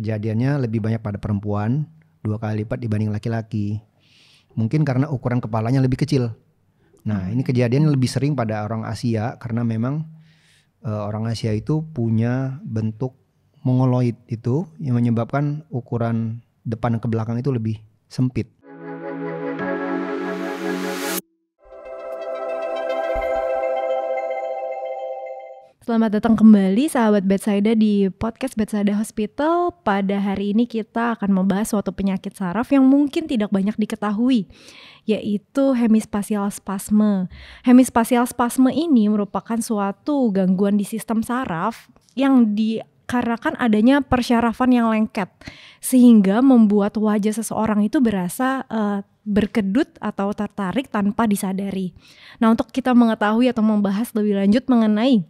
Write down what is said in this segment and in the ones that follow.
kejadiannya lebih banyak pada perempuan, 2 kali lipat dibanding laki-laki. Mungkin karena ukuran kepalanya lebih kecil. Nah, ini kejadian lebih sering pada orang Asia karena memang orang Asia itu punya bentuk mongoloid itu yang menyebabkan ukuran depan ke belakang itu lebih sempit. Selamat datang kembali sahabat Bethsaida di podcast Bethsaida Hospital. Pada hari ini kita akan membahas suatu penyakit saraf yang mungkin tidak banyak diketahui, yaitu hemispatial spasme. Hemispatial spasme ini merupakan suatu gangguan di sistem saraf yang dikarenakan adanya persyarafan yang lengket, sehingga membuat wajah seseorang itu berasa berkedut atau tertarik tanpa disadari. Nah, untuk kita mengetahui atau membahas lebih lanjut mengenai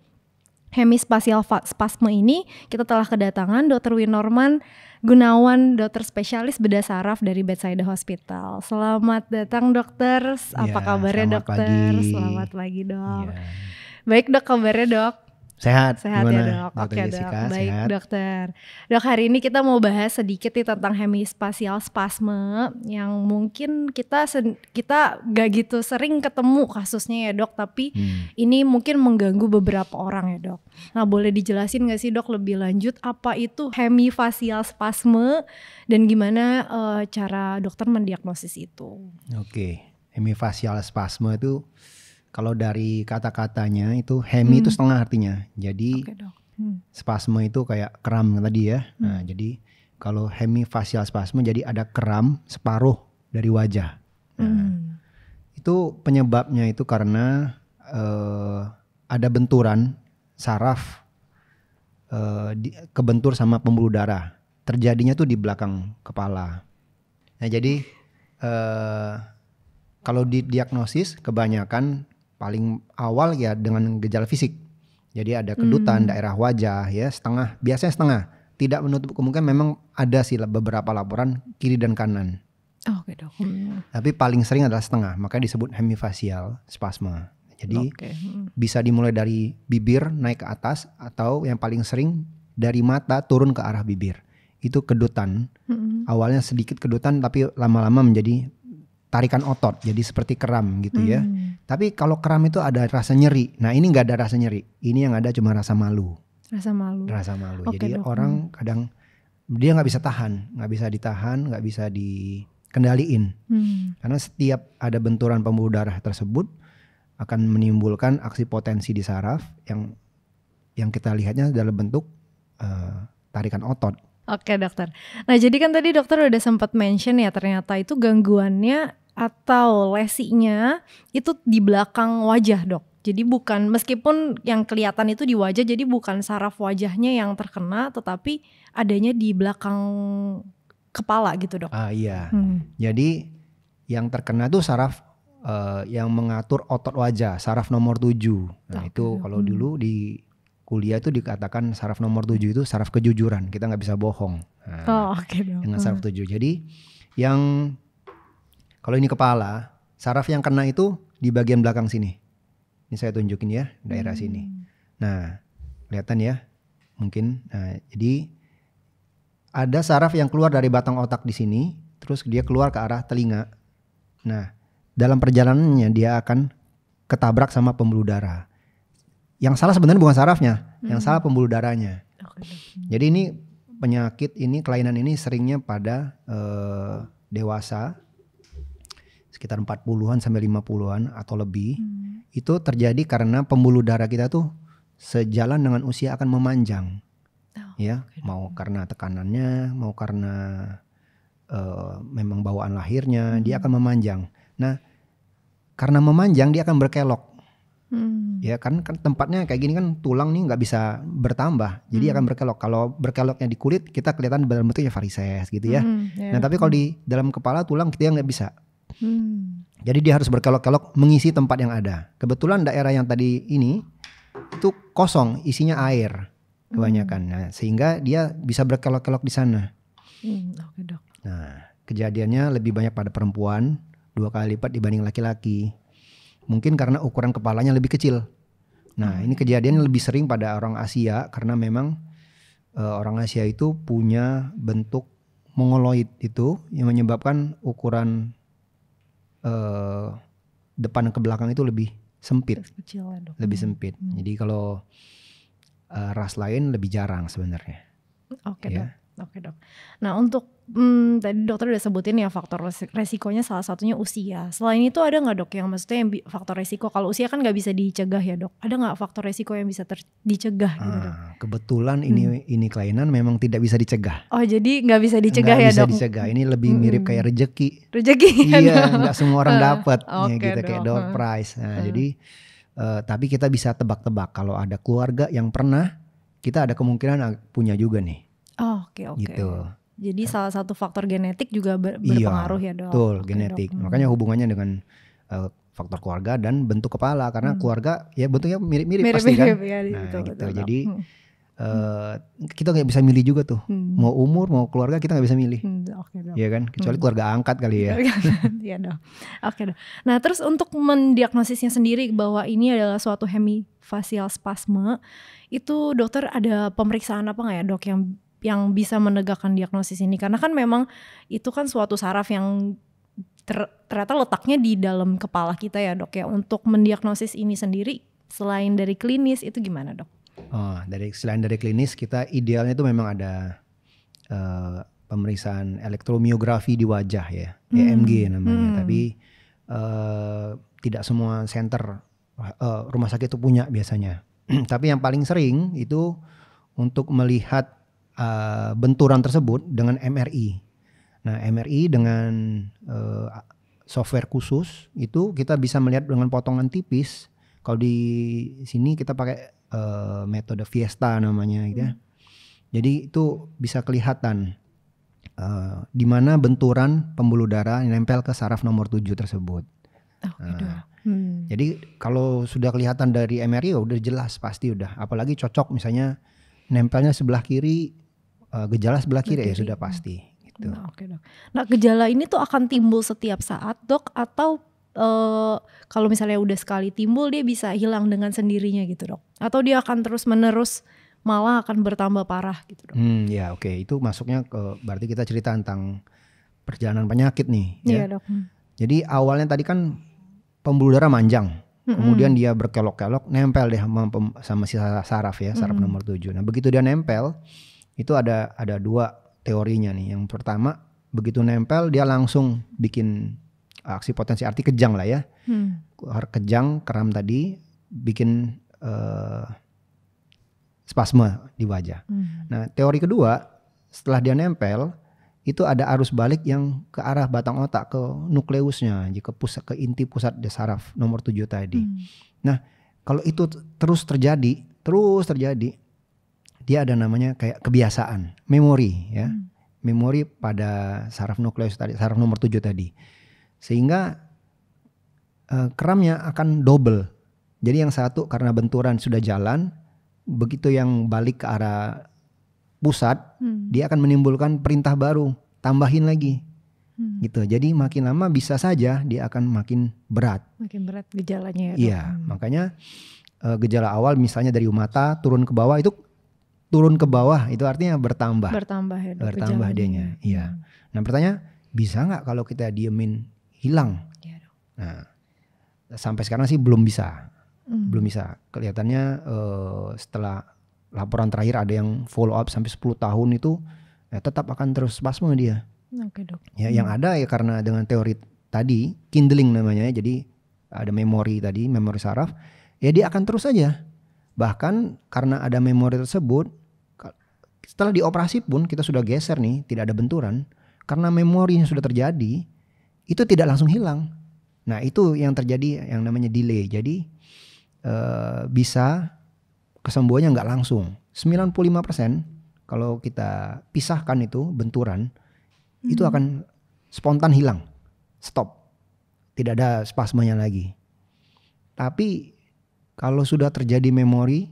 hemispatial spasme ini, kita telah kedatangan Dr. Winorman Gunawan, dokter spesialis bedah saraf dari Bethsaida Hospital. Selamat datang dokter, apa kabarnya dokter? Pagi. Selamat pagi dok. Ya. Baik dok, kabarnya dok? Sehat Gimana, ya dok? Oke dok, baik sehat. dokter. Dok, hari ini kita mau bahas sedikit nih tentang hemispatial spasme yang mungkin kita gak gitu sering ketemu kasusnya ya dok, tapi ini mungkin mengganggu beberapa orang ya dok. Nah, boleh dijelasin gak sih dok lebih lanjut apa itu hemispatial spasme dan gimana cara dokter mendiagnosis itu? Oke, hemispatial spasme itu kalau dari kata-katanya itu hemi itu setengah artinya. Jadi spasme itu kayak kram tadi ya. Nah, jadi kalau hemispatial spasme jadi ada kram separuh dari wajah. Nah, itu penyebabnya itu karena ada benturan saraf kebentur sama pembuluh darah. Terjadinya tuh di belakang kepala. Nah, jadi kalau didiagnosis kebanyakan paling awal ya dengan gejala fisik. Jadi ada kedutan daerah wajah ya, biasanya setengah. Tidak menutup kemungkinan memang ada sih beberapa laporan kiri dan kanan. Oke dok. Tapi paling sering adalah setengah, makanya disebut hemispatial spasme. Jadi bisa dimulai dari bibir naik ke atas atau yang paling sering dari mata turun ke arah bibir. Itu kedutan. Awalnya sedikit kedutan tapi lama-lama menjadi tarikan otot, jadi seperti kram gitu ya. Tapi kalau kram itu ada rasa nyeri. Nah, ini nggak ada rasa nyeri. Ini yang ada cuma rasa malu. Rasa malu. Jadi dok, orang kadang dia nggak bisa tahan, nggak bisa ditahan, nggak bisa dikendaliin. Karena setiap ada benturan pembuluh darah tersebut akan menimbulkan aksi potensi di saraf yang kita lihatnya dalam bentuk tarikan otot. Oke dokter. Nah, jadi kan tadi dokter udah sempat mention ya, ternyata itu gangguannya atau lesinya itu di belakang wajah dok. Jadi bukan, meskipun yang kelihatan itu di wajah, jadi bukan saraf wajahnya yang terkena, tetapi adanya di belakang kepala gitu dok. Iya. Jadi yang terkena tuh saraf yang mengatur otot wajah, saraf nomor 7. Nah, itu kalau dulu di kuliah itu dikatakan saraf nomor 7 itu saraf kejujuran, kita nggak bisa bohong. Nah, dengan saraf 7. Jadi yang kalau ini kepala, saraf yang kena itu di bagian belakang sini. Ini saya tunjukin ya, daerah sini. Nah, kelihatan ya, mungkin. Nah, jadi ada saraf yang keluar dari batang otak di sini, terus dia keluar ke arah telinga. Nah, dalam perjalanannya dia akan ketabrak sama pembuluh darah. Yang salah sebenarnya bukan sarafnya, yang salah pembuluh darahnya. Jadi ini penyakit ini, kelainan ini seringnya pada dewasa, sekitar 40-an sampai 50-an atau lebih. Itu terjadi karena pembuluh darah kita tuh sejalan dengan usia akan memanjang. Mau karena tekanannya, mau karena memang bawaan lahirnya, dia akan memanjang. Nah, karena memanjang dia akan berkelok. Ya kan tempatnya kayak gini kan, tulang nih nggak bisa bertambah, jadi akan berkelok. Kalau berkeloknya di kulit kita kelihatan dalam bentuknya varises gitu ya. Nah, tapi kalau di dalam kepala tulang kita nggak bisa. Jadi dia harus berkelok-kelok mengisi tempat yang ada. Kebetulan daerah yang tadi ini itu kosong, isinya air kebanyakan. Nah, sehingga dia bisa berkelok-kelok di sana. Nah, kejadiannya lebih banyak pada perempuan, 2 kali lipat dibanding laki-laki. Mungkin karena ukuran kepalanya lebih kecil. Nah, ini kejadian lebih sering pada orang Asia karena memang orang Asia itu punya bentuk mongoloid itu yang menyebabkan ukuran depan ke belakang itu lebih sempit, Kecil ya, Dok. lebih sempit. Jadi kalau ras lain lebih jarang sebenarnya. Oke, Ya. Dok. Oke, Dok. Nah, untuk tadi dokter udah sebutin ya faktor resikonya salah satunya usia. Selain itu ada nggak, Dok, yang maksudnya yang faktor resiko? Kalau usia kan nggak bisa dicegah ya, Dok. Ada nggak faktor resiko yang bisa dicegah gitu, Dok? Kebetulan ini kelainan memang tidak bisa dicegah. Oh, jadi nggak bisa dicegah Nggak ya, bisa Dok? dicegah. Ini lebih mirip kayak rezeki. Rezeki ya, Iya, Dok? nggak semua orang dapat ya Oke, gitu kayak Dok. door prize. Nah, jadi tapi kita bisa tebak-tebak kalau ada keluarga yang pernah, kita ada kemungkinan punya juga nih. Oh, oke. Gitu. Jadi salah satu faktor genetik juga berpengaruh ya, Dok? Betul, Oke, genetik. Dok. Makanya hubungannya dengan faktor keluarga dan bentuk kepala karena keluarga ya bentuknya mirip-mirip pasti kan. Ya, Nah, betul, gitu. betul, Dok. Jadi kita nggak bisa milih juga tuh. Mau umur, mau keluarga kita nggak bisa milih. Oke, Dok. Iya kan? Kecuali keluarga angkat kali ya. Iya, Dok. Oke, Dok. Nah, terus untuk mendiagnosisnya sendiri bahwa ini adalah suatu hemifasial spasme, itu dokter ada pemeriksaan apa nggak ya, Dok, yang bisa menegakkan diagnosis ini? Karena kan memang itu kan suatu saraf yang ternyata letaknya di dalam kepala kita ya, Dok, ya. Untuk mendiagnosis ini sendiri selain dari klinis itu gimana, Dok? Selain dari klinis, kita idealnya itu memang ada pemeriksaan elektromiografi di wajah ya, EMG namanya. Tapi tidak semua center rumah sakit itu punya biasanya. Tapi yang paling sering itu untuk melihat benturan tersebut dengan MRI. Nah, MRI dengan software khusus itu kita bisa melihat dengan potongan tipis. Kalau di sini kita pakai metode Fiesta namanya gitu ya. Jadi itu bisa kelihatan di mana benturan pembuluh darah yang nempel ke saraf nomor 7 tersebut. Jadi kalau sudah kelihatan dari MRI udah jelas pasti udah. Apalagi cocok misalnya nempelnya sebelah kiri, gejala sebelah kiri ya sudah pasti. Gitu. Oke, Dok. Nah, gejala ini tuh akan timbul setiap saat, Dok, atau kalau misalnya udah sekali timbul dia bisa hilang dengan sendirinya gitu, Dok? Atau dia akan terus menerus malah akan bertambah parah gitu, Dok? Ya oke. Itu masuknya berarti kita cerita tentang perjalanan penyakit nih. Iya, Ya. Dok. Jadi awalnya tadi kan pembuluh darah manjang, kemudian dia berkelok-kelok, nempel deh sama si saraf ya, saraf nomor 7. Nah begitu dia nempel, itu ada dua teorinya nih. Yang pertama, begitu nempel dia langsung bikin aksi potensi arti kejang lah ya. Kejang, kram tadi bikin spasme di wajah. Nah teori kedua, setelah dia nempel itu ada arus balik yang ke arah batang otak, ke nukleusnya, ke inti pusat saraf nomor 7 tadi. Nah kalau itu terus terjadi, dia ada namanya kayak kebiasaan, memori ya. Memori pada saraf nukleus tadi, saraf nomor 7 tadi. Sehingga kramnya akan double. Jadi yang satu karena benturan sudah jalan, begitu yang balik ke arah pusat, dia akan menimbulkan perintah baru, tambahin lagi. Gitu. Jadi makin lama bisa saja dia akan makin berat. Makin berat gejalanya ya, Dok? Iya, makanya gejala awal misalnya dari mata turun ke bawah, itu turun ke bawah itu artinya bertambah. Bertambah ya, Dok, Bertambah dianya. Iya. Nah pertanyaan, bisa nggak kalau kita diemin hilang? Iya, Dok. Nah sampai sekarang sih belum bisa. Belum bisa. Kelihatannya setelah laporan terakhir ada yang follow up sampai 10 tahun itu ya tetap akan terus spasme dia. Oke, Dok. Ya, yang ada ya karena dengan teori tadi, kindling namanya, jadi ada memori tadi, memori saraf, ya dia akan terus saja. Bahkan karena ada memori tersebut, setelah dioperasi pun kita sudah geser nih, tidak ada benturan, karena memori yang sudah terjadi, itu tidak langsung hilang. Nah itu yang terjadi yang namanya delay, jadi bisa kesembuhannya nggak langsung. 95% kalau kita pisahkan itu benturan, itu akan spontan hilang, stop, tidak ada spasmenya lagi. Tapi kalau sudah terjadi memori,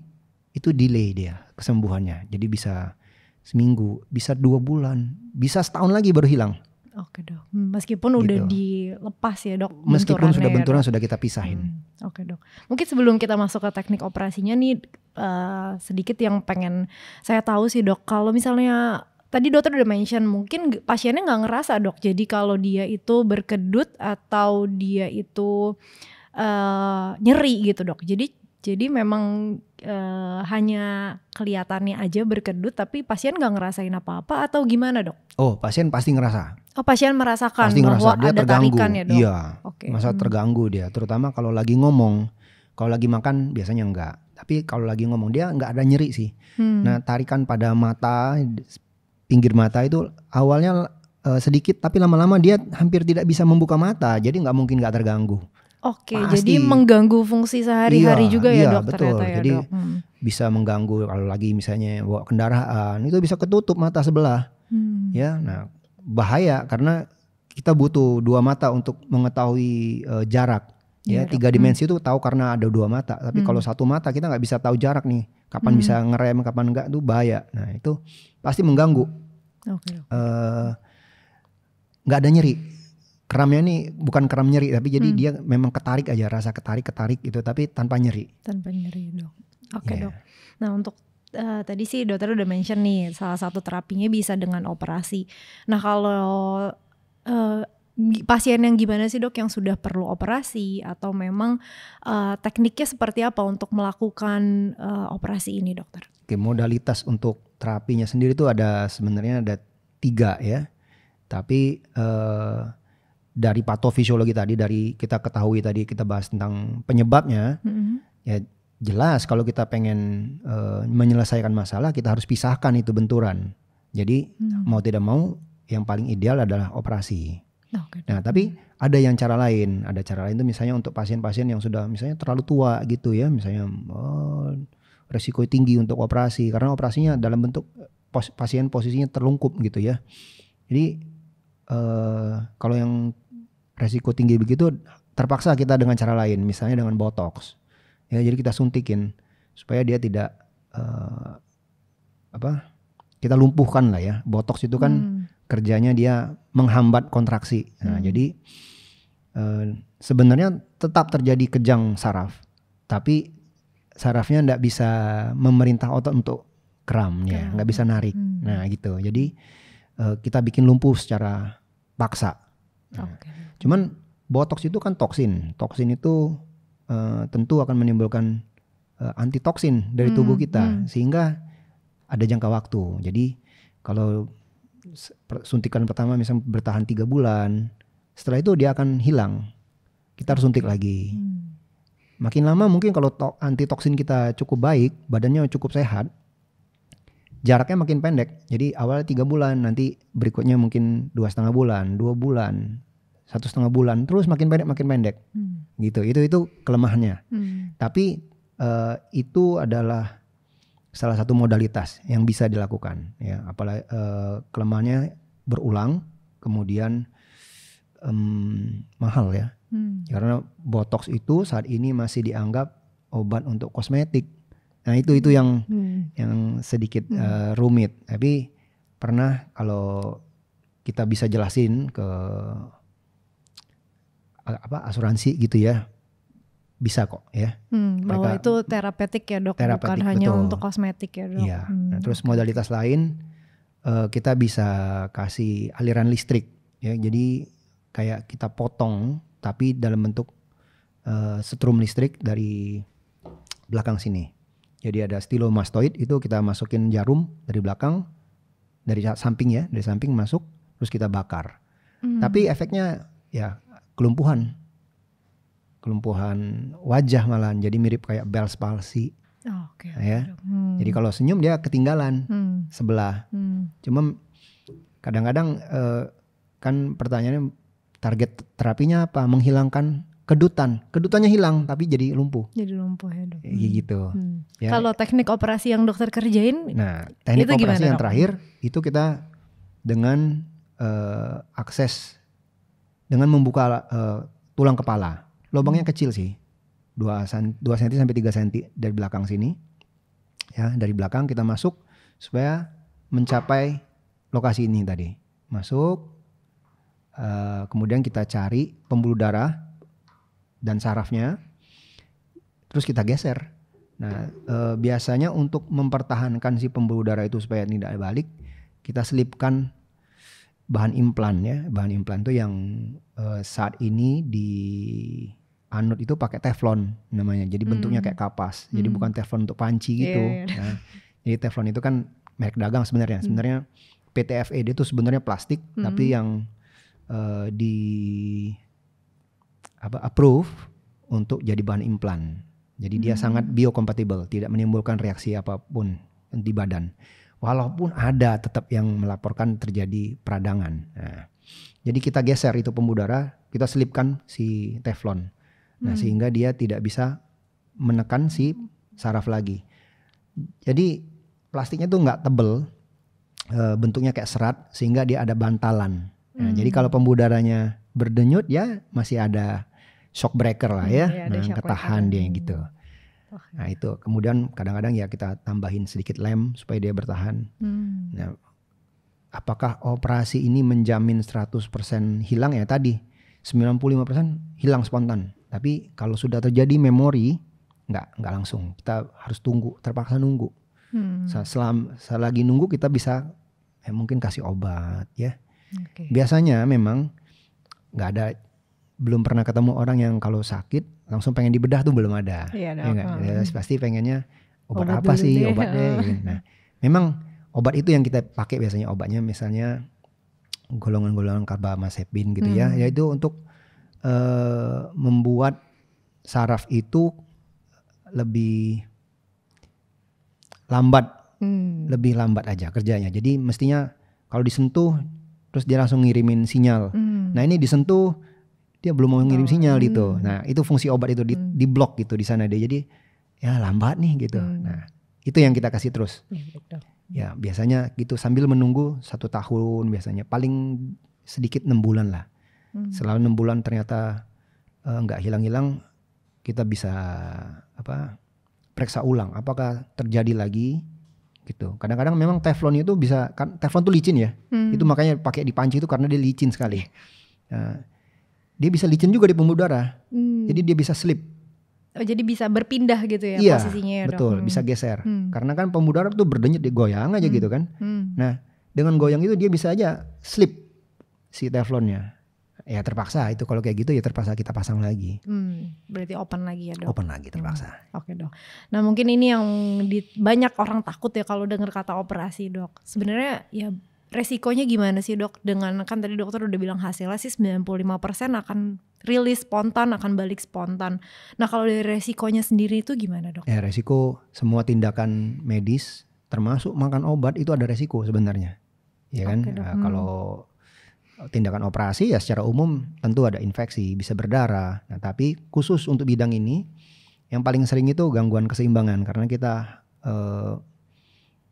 itu delay dia kesembuhannya. Jadi bisa seminggu, bisa 2 bulan, bisa setahun lagi baru hilang. Oke, Dok. Meskipun udah dilepas ya, Dok, meskipun sudah benturannya benturan ya, Dok? sudah kita pisahin. Oke dok. Mungkin sebelum kita masuk ke teknik operasinya nih, sedikit yang pengen saya tahu sih dok. Kalau misalnya tadi dokter udah mention mungkin pasiennya nggak ngerasa dok. Jadi kalau dia itu berkedut atau dia itu nyeri gitu dok. Jadi memang hanya kelihatannya aja berkedut, tapi pasien nggak ngerasain apa-apa atau gimana dok? Oh, pasien pasti ngerasa. Oh, pasien merasakan Pasti bahwa ngerasa dia ada terganggu. tarikan ya dok? Iya, Oke. masa terganggu dia. Terutama kalau lagi ngomong. Kalau lagi makan biasanya enggak. Tapi kalau lagi ngomong dia enggak ada nyeri sih. Nah, tarikan pada mata, pinggir mata itu awalnya sedikit, tapi lama-lama dia hampir tidak bisa membuka mata. Jadi nggak mungkin nggak terganggu. Oke, Pasti. jadi mengganggu fungsi sehari-hari juga ya dok betul. ternyata ya Jadi dok. bisa mengganggu kalau lagi misalnya bawa kendaraan, itu bisa ketutup mata sebelah. Ya, nah bahaya karena kita butuh dua mata untuk mengetahui jarak. Ya, 3 dimensi itu tahu karena ada 2 mata. Tapi kalau 1 mata kita nggak bisa tahu jarak nih. Kapan bisa ngerem, kapan enggak, itu bahaya. Nah itu pasti mengganggu. Nggak ada nyeri. Keramnya nih bukan keram nyeri, tapi jadi dia memang ketarik aja, rasa ketarik gitu, tapi tanpa nyeri. Tanpa nyeri dok. Oke dok. Nah untuk tadi sih dokter udah mention nih salah satu terapinya bisa dengan operasi. Nah kalau pasien yang gimana sih dok yang sudah perlu operasi atau memang tekniknya seperti apa untuk melakukan operasi ini dokter? Oke, modalitas untuk terapinya sendiri tuh sebenarnya ada 3 ya. Tapi dari patofisiologi tadi, dari kita ketahui tadi kita bahas tentang penyebabnya, ya jelas kalau kita pengen menyelesaikan masalah kita harus pisahkan itu benturan. Jadi mau tidak mau yang paling ideal adalah operasi. Nah tapi ada cara lain itu misalnya untuk pasien-pasien yang sudah misalnya terlalu tua gitu ya, misalnya resiko tinggi untuk operasi karena operasinya dalam bentuk pasien posisinya terlungkup gitu ya. Jadi kalau yang resiko tinggi begitu terpaksa kita dengan cara lain, misalnya dengan botox. Ya, jadi kita suntikin supaya dia tidak kita lumpuhkan lah ya. Botox itu kan kerjanya dia menghambat kontraksi. Nah, jadi sebenarnya tetap terjadi kejang saraf, tapi sarafnya enggak bisa memerintah otot untuk keramnya, enggak bisa narik. Nah, gitu. Jadi kita bikin lumpuh secara paksa. Nah, cuman botox itu kan toksin. Toksin itu tentu akan menimbulkan antitoksin dari tubuh kita sehingga ada jangka waktu. Jadi kalau suntikan pertama misalnya bertahan 3 bulan, setelah itu dia akan hilang. Kita harus suntik lagi. Makin lama mungkin kalau antitoksin kita cukup baik, badannya cukup sehat, jaraknya makin pendek. Jadi awalnya 3 bulan, nanti berikutnya mungkin 2,5 bulan, 2 bulan, 1,5 bulan, terus makin pendek. Gitu. Itu kelemahannya. Tapi itu adalah salah satu modalitas yang bisa dilakukan. Ya, apalagi kelemahannya berulang, kemudian mahal ya. Karena botox itu saat ini masih dianggap obat untuk kosmetik. Nah itu yang sedikit rumit. Tapi pernah kalau kita bisa jelasin ke asuransi gitu ya, bisa kok ya. Bahwa itu terapeutik ya dok, bukan hanya untuk kosmetik ya dok. Iya. Nah, terus modalitas lain kita bisa kasih aliran listrik ya. Jadi kayak kita potong tapi dalam bentuk setrum listrik dari belakang sini. Jadi ada stylomastoid, itu kita masukin jarum dari belakang, dari samping ya, dari samping masuk, terus kita bakar. Tapi efeknya ya kelumpuhan wajah malahan, jadi mirip kayak Bell's palsy. Ya. Jadi kalau senyum dia ketinggalan sebelah. Cuma kadang-kadang kan pertanyaannya target terapinya apa? Menghilangkan kedutannya hilang tapi jadi lumpuh. Jadi lumpuh ya dok. Gitu. Ya. Kalau teknik operasi yang dokter kerjain, nah teknik operasi yang terakhir itu kita dengan akses dengan membuka tulang kepala. Lubangnya kecil sih, 2 cm sampai 3 cm dari belakang sini. Ya, dari belakang kita masuk supaya mencapai lokasi ini tadi. Masuk, kemudian kita cari pembuluh darah dan sarafnya. terus kita geser. Nah, biasanya untuk mempertahankan si pembuluh darah itu supaya tidak balik, kita selipkan bahan implan ya. Bahan implan itu yang saat ini di anut itu pakai teflon namanya. Jadi bentuknya kayak kapas. Jadi bukan teflon untuk panci gitu. Nah, jadi teflon itu kan merek dagang sebenarnya. Sebenarnya PTFE itu sebenarnya plastik, tapi yang di approve untuk jadi bahan implan. Jadi dia sangat biokompatibel, tidak menimbulkan reaksi apapun di badan. Walaupun ada tetap yang melaporkan terjadi peradangan. Nah, jadi kita geser itu pembuluh darah, kita selipkan si teflon. Nah, sehingga dia tidak bisa menekan si saraf lagi. Jadi plastiknya tuh nggak tebel, bentuknya kayak serat, sehingga dia ada bantalan. Nah, jadi kalau pembuluh darahnya berdenyut ya masih ada shock breaker lah ya, nah, ketahan dia gitu. Nah itu kemudian kadang-kadang ya kita tambahin sedikit lem supaya dia bertahan. Nah, apakah operasi ini menjamin 100% hilang ya tadi? 95% hilang spontan. Tapi kalau sudah terjadi memori nggak langsung. Kita harus tunggu, terpaksa nunggu. Selagi nunggu kita bisa mungkin kasih obat ya. Biasanya memang nggak ada, belum pernah ketemu orang yang kalau sakit langsung pengen dibedah tuh belum ada. Ya, pasti pengennya obat apa sih obatnya. Nah, memang obat itu yang kita pakai biasanya, obatnya misalnya golongan-golongan karbamazepin gitu ya, yaitu untuk membuat saraf itu lebih lambat aja kerjanya. Jadi mestinya kalau disentuh terus dia langsung ngirimin sinyal. Nah ini disentuh dia belum mau ngirim sinyal gitu. Nah itu fungsi obat itu di blok gitu di sana dia, jadi ya lambat nih gitu. Nah itu yang kita kasih terus. Ya biasanya gitu sambil menunggu 1 tahun biasanya, paling sedikit 6 bulan lah. Setelah 6 bulan ternyata nggak hilang-hilang, kita bisa periksa ulang apakah terjadi lagi gitu. Kadang-kadang memang teflon itu bisa, kan teflon tuh licin ya. Itu makanya pakai di panci itu karena dia licin sekali. Dia bisa licin juga di pembuluh darah. Jadi dia bisa slip. Oh, jadi bisa berpindah gitu ya posisinya ya, betul, Dok? bisa geser. Karena kan pembuluh darah tuh berdenyut, dia goyang aja gitu kan. Nah, dengan goyang itu dia bisa aja slip si teflonnya. Ya terpaksa itu, kalau kayak gitu ya terpaksa kita pasang lagi. Berarti open lagi ya, Dok? Open lagi terpaksa. Oke, Dok. Nah mungkin ini yang banyak orang takut ya kalau dengar kata operasi, Dok. Sebenarnya ya resikonya gimana sih, Dok? Dengan kan tadi dokter udah bilang hasilnya sih 95% akan rilis spontan, akan balik spontan. Nah kalau dari resikonya sendiri itu gimana, Dok? Ya resiko semua tindakan medis termasuk makan obat itu ada resiko sebenarnya. Ya kan? Kalau tindakan operasi ya secara umum tentu ada infeksi, bisa berdarah. Nah tapi khusus untuk bidang ini yang paling sering itu gangguan keseimbangan, karena kita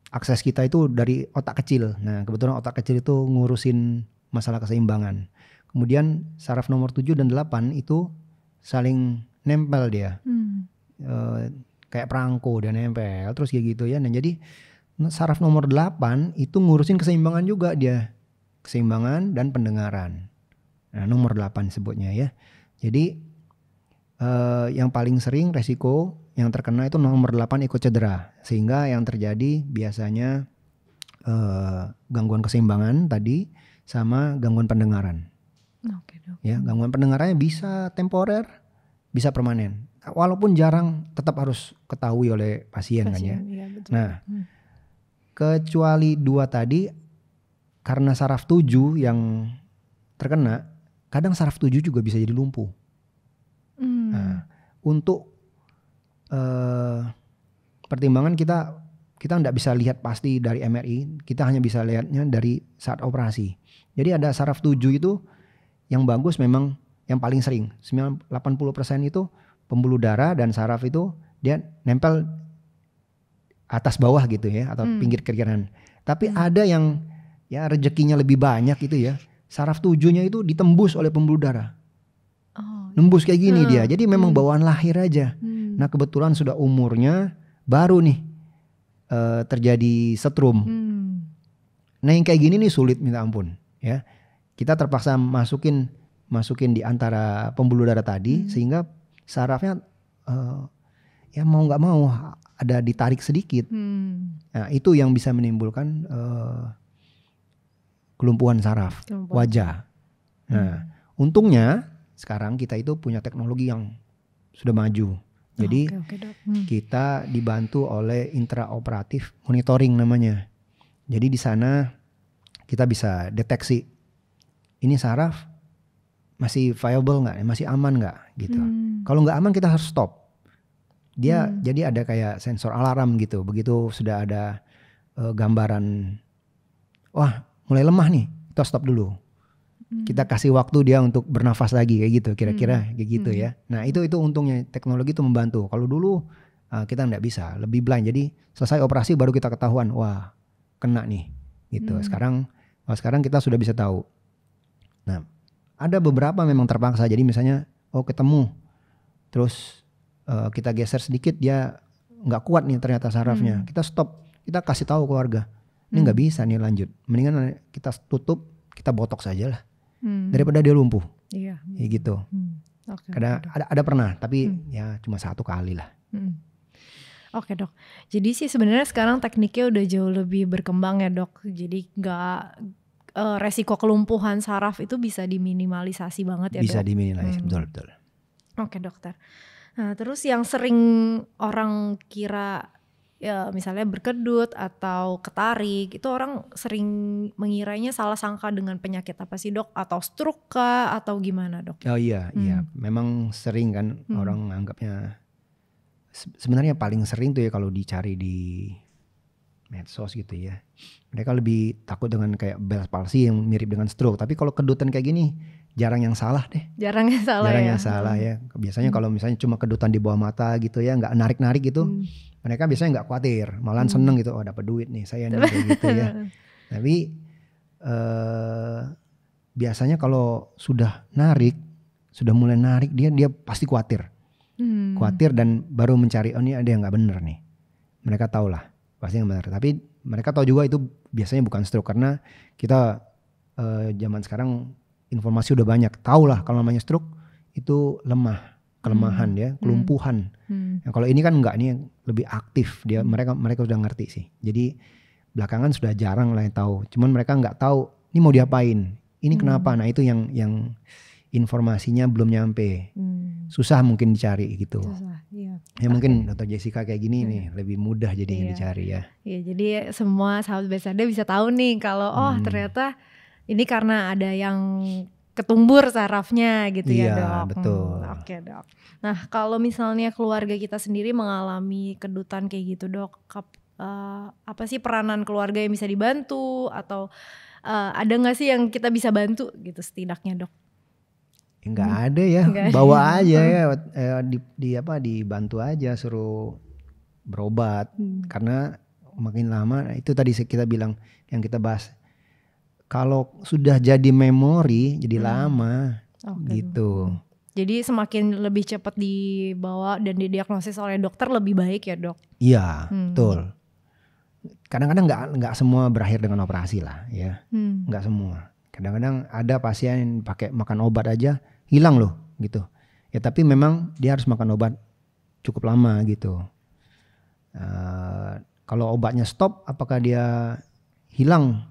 akses kita itu dari otak kecil. Nah kebetulan otak kecil itu ngurusin masalah keseimbangan. Kemudian saraf nomor 7 dan 8 itu saling nempel dia. Kayak perangko dia nempel terus kayak gitu ya. Nah jadi saraf nomor 8 itu ngurusin keseimbangan juga dia. Keseimbangan dan pendengaran. Nah nomor 8 sebutnya ya. Jadi yang paling sering resiko yang terkena itu nomor 8 ikut cedera, sehingga yang terjadi biasanya gangguan keseimbangan tadi sama gangguan pendengaran. Ya, gangguan pendengarannya bisa temporer, bisa permanen. Walaupun jarang, tetap harus ketahui oleh pasien kan ya. Ya betul. Nah, kecuali 2 tadi, karena saraf 7 yang terkena, kadang saraf 7 juga bisa jadi lumpuh. Nah, untuk pertimbangan kita nggak bisa lihat pasti dari MRI, kita hanya bisa lihatnya dari saat operasi. Jadi ada saraf 7 itu yang bagus memang yang paling sering, 80% itu pembuluh darah dan saraf itu dia nempel atas bawah gitu ya, atau pinggir kiri-kanan. Tapi ada yang ya rezekinya lebih banyak itu ya, saraf 7-nya itu ditembus oleh pembuluh darah. Nembus kayak gini dia, jadi memang bawaan lahir aja. Nah kebetulan sudah umurnya baru nih terjadi setrum. Nah yang kayak gini nih sulit minta ampun ya. Kita terpaksa masukin di antara pembuluh darah tadi, sehingga sarafnya ya mau nggak mau ada ditarik sedikit. Nah itu yang bisa menimbulkan kelumpuhan saraf wajah. Nah untungnya sekarang kita itu punya teknologi yang sudah maju. Jadi kita dibantu oleh intraoperatif monitoring namanya. Jadi di sana kita bisa deteksi ini saraf masih viable nggak, masih aman nggak gitu. Kalau nggak aman kita harus stop. Dia jadi ada kayak sensor alarm gitu. Begitu sudah ada gambaran, wah mulai lemah nih, kita stop dulu. Kita kasih waktu dia untuk bernafas lagi kayak gitu, kira-kira kayak gitu ya. Nah itu untungnya teknologi itu membantu. Kalau dulu kita nggak bisa, lebih blind. Jadi selesai operasi baru kita ketahuan, wah kena nih gitu. Sekarang kita sudah bisa tahu. Nah ada beberapa memang terpaksa. Jadi misalnya ketemu, terus kita geser sedikit dia nggak kuat nih ternyata sarafnya. Kita stop, kita kasih tahu keluarga, ini nggak bisa nih lanjut. Mendingan kita tutup, kita botox saja lah. Daripada dia lumpuh. Iya. Ya gitu. Kadang ada pernah, tapi ya cuma 1 kali lah. Oke dok. Jadi sih sebenarnya sekarang tekniknya udah jauh lebih berkembang ya dok. Jadi nggak resiko kelumpuhan saraf itu bisa diminimalisasi banget ya bisa dok. Bisa diminimalisasi, betul. Oke dokter. Nah terus yang sering orang kira ya misalnya berkedut atau ketarik, itu orang sering mengiranya salah sangka dengan penyakit apa sih dok? Atau stroke kah? Atau gimana dok? Oh iya, memang sering kan orang anggapnya. Sebenarnya paling sering tuh ya kalau dicari di medsos gitu ya. Mereka lebih takut dengan kayak Bell's palsy yang mirip dengan stroke. Tapi kalau kedutan kayak gini jarang yang salah deh. Jarang yang salah ya. Biasanya kalau misalnya cuma kedutan di bawah mata gitu ya, nggak narik-narik gitu. Mereka biasanya nggak khawatir, malahan seneng gitu. Oh dapat duit nih saya nih kayak gitu ya. Tapi biasanya kalau sudah mulai narik dia pasti khawatir. Khawatir dan baru mencari, oh ini ada yang nggak bener nih. Mereka tahu lah pasti yang benar. Tapi mereka tahu juga itu biasanya bukan stroke karena kita zaman sekarang informasi udah banyak. Tahu lah kalau namanya stroke itu kelemahan ya, kelumpuhan. Nah, kalau ini kan enggak, ini lebih aktif dia. Mereka sudah ngerti sih. Jadi belakangan sudah jarang lah yang tahu. Cuman mereka nggak tahu ini mau diapain, ini kenapa. Nah itu yang informasinya belum nyampe. Susah mungkin dicari gitu. Iya. Ya mungkin Dr. Jessica kayak gini nih lebih mudah jadi dicari ya. Iya, jadi semua sahabat Bedsada bisa tahu nih kalau ternyata ini karena ada yang ketumbur sarafnya gitu ya dok. Iya betul. Oke dok. Nah kalau misalnya keluarga kita sendiri mengalami kedutan kayak gitu dok, apa sih peranan keluarga yang bisa dibantu atau ada nggak sih yang kita bisa bantu gitu setidaknya dok? Nggak ada ya, bawa aja ya, dibantu aja, suruh berobat. Karena makin lama, itu tadi kita bilang yang kita bahas. Kalau sudah jadi memori, jadi lama gitu. Jadi semakin lebih cepat dibawa dan didiagnosis oleh dokter lebih baik ya dok? Iya, betul. Kadang-kadang nggak semua berakhir dengan operasi lah ya, nggak semua. Kadang-kadang ada pasien yang pakai makan obat aja hilang loh gitu. Ya tapi memang dia harus makan obat cukup lama gitu. Kalau obatnya stop, apakah dia hilang?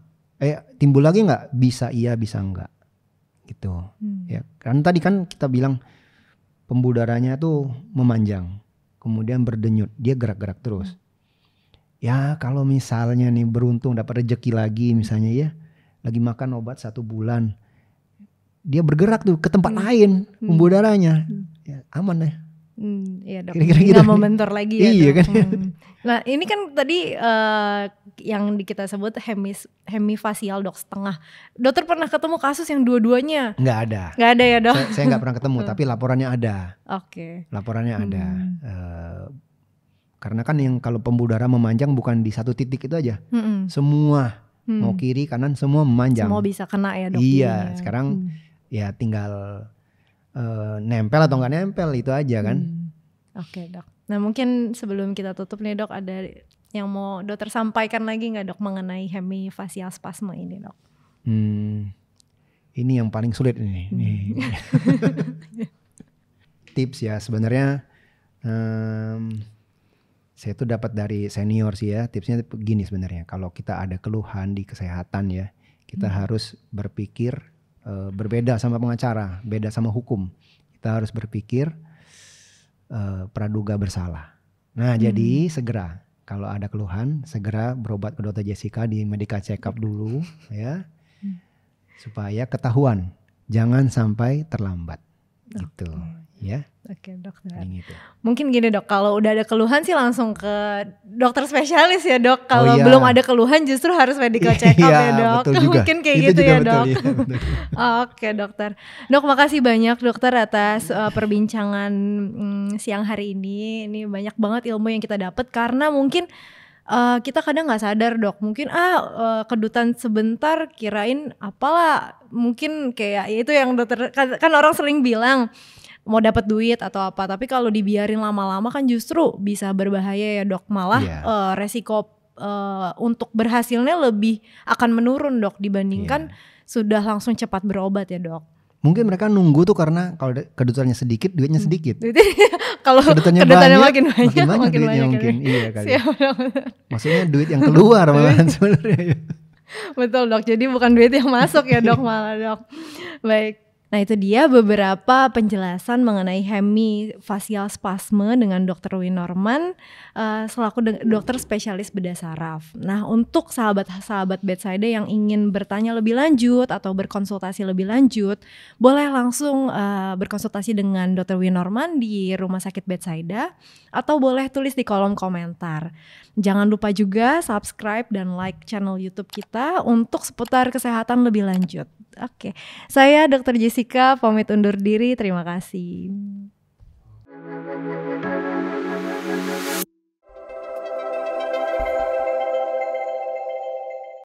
Timbul lagi nggak? Bisa iya, bisa enggak gitu. Ya kan tadi kan kita bilang pembuluh darahnya tuh memanjang, kemudian berdenyut, dia gerak-gerak terus. Ya kalau misalnya nih beruntung dapat rezeki lagi misalnya ya, lagi makan obat 1 bulan, dia bergerak tuh ke tempat lain pembuluh darahnya, ya aman deh. Iya dok, kira-kira nggak mau mentor lagi ya iya dok. Kan? Nah ini kan tadi yang kita sebut hemifasial dok, setengah. Dokter pernah ketemu kasus yang dua-duanya? Nggak ada. Nggak ada ya dok? Saya nggak pernah ketemu, tapi laporannya ada. Oke. Laporannya ada. Karena kan yang kalau pembuluh darah memanjang bukan di satu titik itu aja, semua mau kiri kanan semua memanjang. Semua bisa kena ya dok? Iya, sekarang ya tinggal nempel atau nggak nempel itu aja kan. Oke dok. Nah mungkin sebelum kita tutup nih dok, ada yang mau dokter sampaikan lagi nggak dok mengenai hemifasial spasme ini dok? Ini yang paling sulit ini. Tips ya sebenarnya, Saya tuh dapat dari senior sih ya, tipsnya begini sebenarnya. Kalau kita ada keluhan di kesehatan ya, kita harus berpikir berbeda sama pengacara, beda sama hukum. Kita harus berpikir praduga bersalah. Nah jadi segera kalau ada keluhan segera berobat ke Dokter Jessica di medical check up dulu ya, supaya ketahuan, jangan sampai terlambat gitu ya. Oke dokter. Gitu. Mungkin gini dok, kalau udah ada keluhan sih langsung ke dokter spesialis ya dok. Kalau belum ada keluhan justru harus medical check up ya dok. Betul juga. Mungkin kayak itu gitu juga ya betul, dok. ya, betul. Oke dokter. Dok makasih banyak dokter atas perbincangan siang hari ini. Ini banyak banget ilmu yang kita dapat karena mungkin kita kadang nggak sadar dok. Mungkin kedutan sebentar kirain apalah. Mungkin kayak itu yang dokter kan orang sering bilang mau dapat duit atau apa, tapi kalau dibiarin lama-lama kan justru bisa berbahaya ya dok, malah resiko untuk berhasilnya lebih akan menurun dok dibandingkan sudah langsung cepat berobat ya dok. Mungkin mereka nunggu tuh karena kalau kedutannya sedikit duitnya sedikit. Kalau kedutannya makin banyak mungkin iya kali. Maksudnya duit yang keluar malahan sebenarnya. Betul dok, jadi bukan duit yang masuk ya dok malah dok. Baik. Nah itu dia beberapa penjelasan mengenai hemifacial spasme dengan Dr. Win Norman selaku dokter spesialis bedah saraf. Nah untuk sahabat-sahabat Bethsaida yang ingin bertanya lebih lanjut atau berkonsultasi lebih lanjut, boleh langsung berkonsultasi dengan Dr. Win Norman di Rumah Sakit Bethsaida atau boleh tulis di kolom komentar. Jangan lupa juga subscribe dan like channel YouTube kita untuk seputar kesehatan lebih lanjut. Oke, saya Dr. Jessica pamit undur diri. Terima kasih.